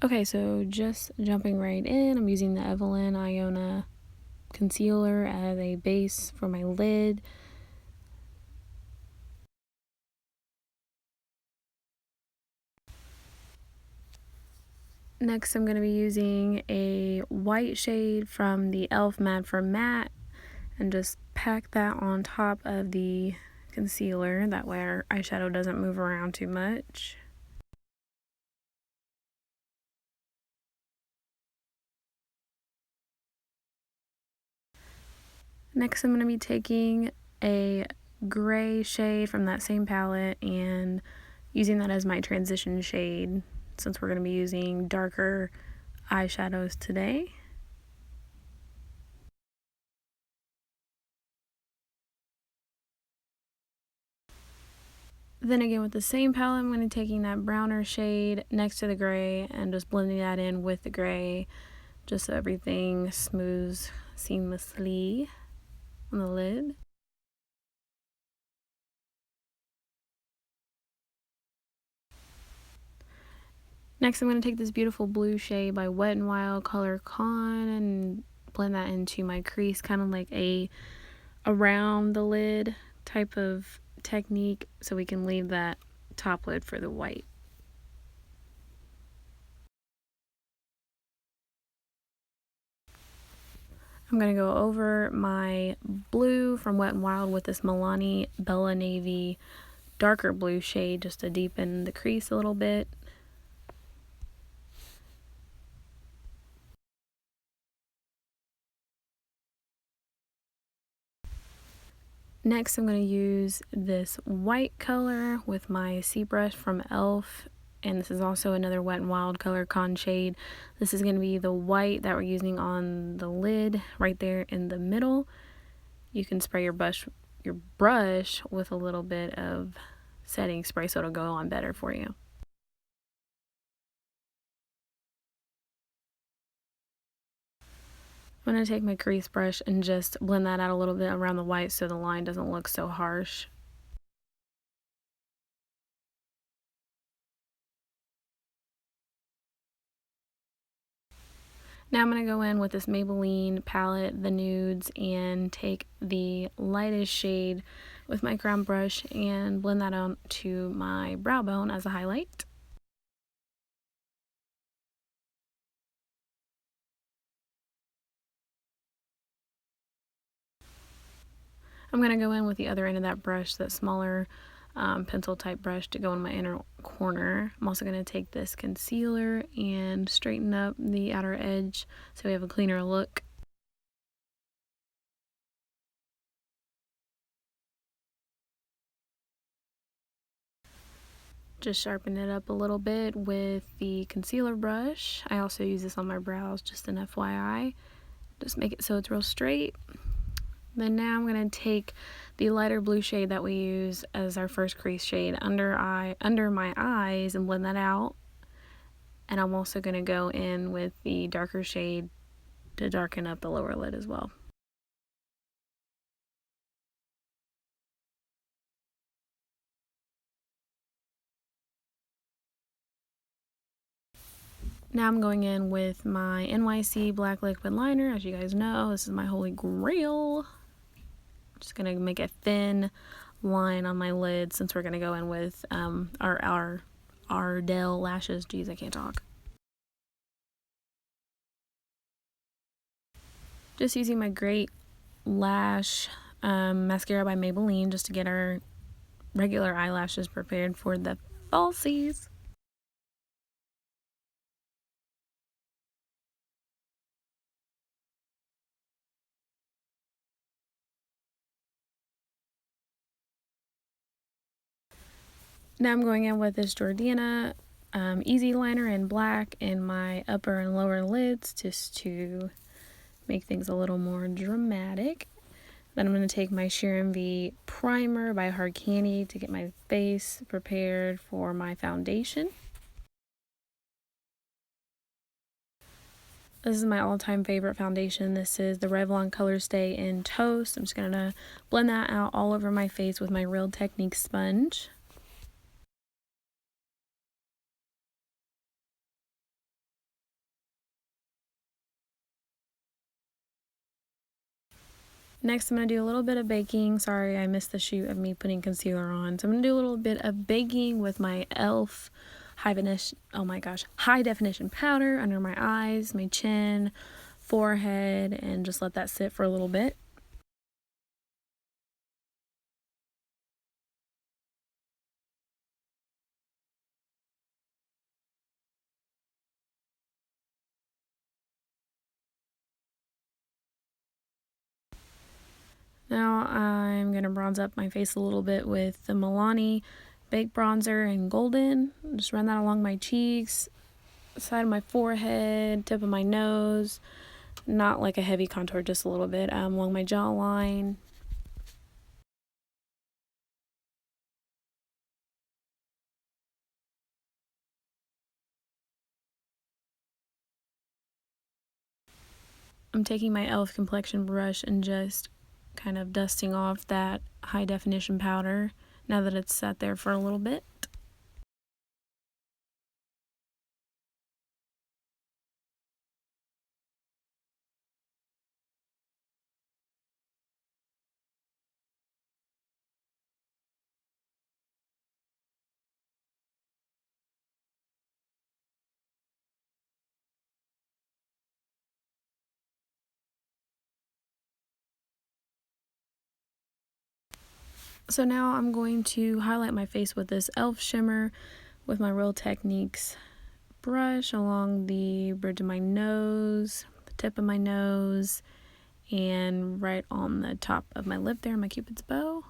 Okay, so just jumping right in, I'm using the Evelyn Iona concealer as a base for my lid. Next, I'm going to be using a white shade from the e.l.f. Matte for Matte and just pack that on top of the concealer. That way our eyeshadow doesn't move around too much. Next, I'm going to be taking a gray shade from that same palette and using that as my transition shade since we're going to be using darker eyeshadows today. Then again with the same palette, I'm going to be taking that browner shade next to the gray and just blending that in with the gray just so everything smooths seamlessly on the lid. Next, I'm going to take this beautiful blue shade by Wet n Wild Color Con and blend that into my crease, kind of like a around the lid type of technique, so we can leave that top lid for the white. I'm going to go over my blue from Wet n Wild with this Milani Bella Navy darker blue shade just to deepen the crease a little bit. Next, I'm going to use this white color with my C brush from e.l.f. And this is also another Wet n Wild Color Con shade. This is going to be the white that we're using on the lid right there in the middle. You can spray your brush with a little bit of setting spray so it'll go on better for you. I'm going to take my crease brush and just blend that out a little bit around the white so the line doesn't look so harsh. Now I'm going to go in with this Maybelline palette, the nudes, and take the lightest shade with my crown brush and blend that onto my brow bone as a highlight. I'm going to go in with the other end of that brush, that smaller pencil type brush, to go in my inner corner. I'm also going to take this concealer and straighten up the outer edge so we have a cleaner look. Just sharpen it up a little bit with the concealer brush. I also use this on my brows, just an FYI. Just make it so it's real straight. Then now I'm going to take the lighter blue shade that we use as our first crease shade under my eyes and blend that out. And I'm also going to go in with the darker shade to darken up the lower lid as well. Now I'm going in with my NYC Black Liquid Liner. As you guys know, this is my holy grail. I'm just going to make a thin line on my lid since we're going to go in with our Ardell lashes. Geez, I can't talk. Just using my Great Lash mascara by Maybelline just to get our regular eyelashes prepared for the falsies. Now I'm going in with this Jordana Easy Liner in black in my upper and lower lids just to make things a little more dramatic. Then I'm going to take my Sheer Envy Primer by Hard Candy to get my face prepared for my foundation. This is my all-time favorite foundation. This is the Revlon Color Stay in Toast. I'm just going to blend that out all over my face with my Real Technique sponge. Next, I'm going to do a little bit of baking. Sorry, I missed the shoot of me putting concealer on. So I'm going to do a little bit of baking with my e.l.f. high definition powder under my eyes, my chin, forehead, and just let that sit for a little bit. Now I'm going to bronze up my face a little bit with the Milani Baked Bronzer in Golden. Just run that along my cheeks, side of my forehead, tip of my nose. Not like a heavy contour, just a little bit, along my jawline. I'm taking my e.l.f. complexion brush and just kind of dusting off that high definition powder now that it's sat there for a little bit. So now I'm going to highlight my face with this e.l.f. shimmer with my Real Techniques brush along the bridge of my nose, the tip of my nose, and right on the top of my lip there, my cupid's bow.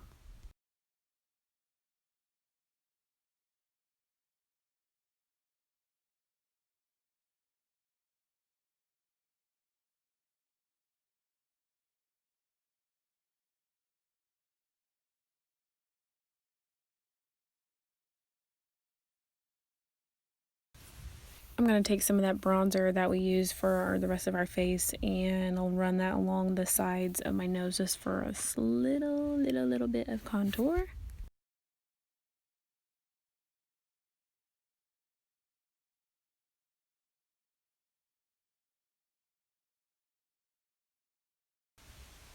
I'm going to take some of that bronzer that we use for the rest of our face and I'll run that along the sides of my nose just for a little bit of contour.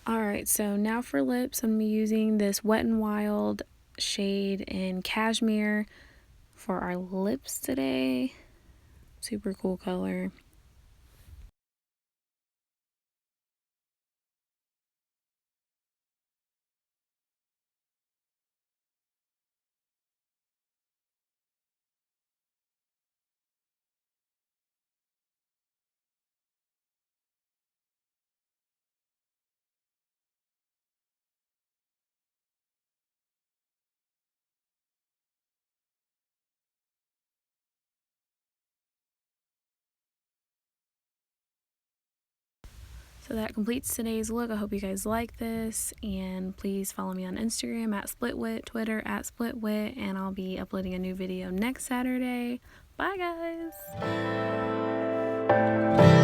Alright, so now for lips, I'm going to be using this Wet n Wild shade in Cashmere for our lips today. Super cool color. So that completes today's look. I hope you guys like this, and please follow me on Instagram at SplitWit, Twitter at SplitWit, and I'll be uploading a new video next Saturday. Bye guys!